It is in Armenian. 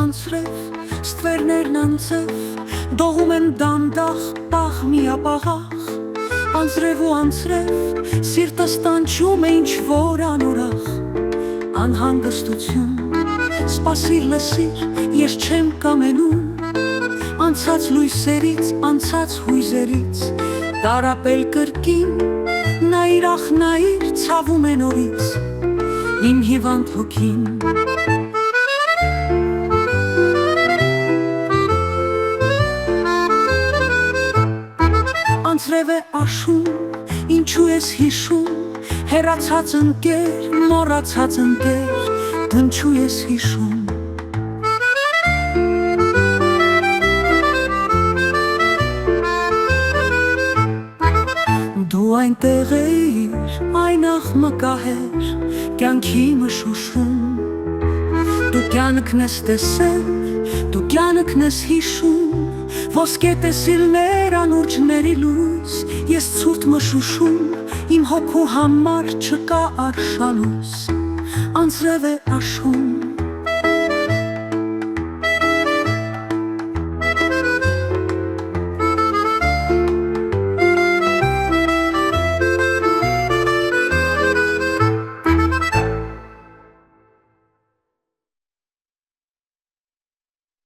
անցրև, ստվերներն անցև, դողում են դանդաղ, պաղ միապաղաղ, անցրև ու անցրև, սիրտս տանջում է ինչ-որ անուրախ, անհանգստություն, սպասիր լսիր, ես չեմ կամենում, անցած լույսերից, անցած հույզերից, տարապել կրկին, նայիր ախ նայիր, ցավում է նորից, իմ հիվանդ հոգին։ Անցրև է աշուն, ինչու ես հիշում, հեռացած ընկեր, մոռացած ընկեր, դնչու ես հիշում։ Դու այնտեղ էիր, այն աղմկահեր, կյանքի մշուշում, դու կյանքն ես տեսել, դու կյանքն ես հիշում, ոսկե տեսիլներ անուրջների լույս, ես ցուրտ մշուշում, իմ հոգու համար չկա արշալույս, անցրև է աշուն,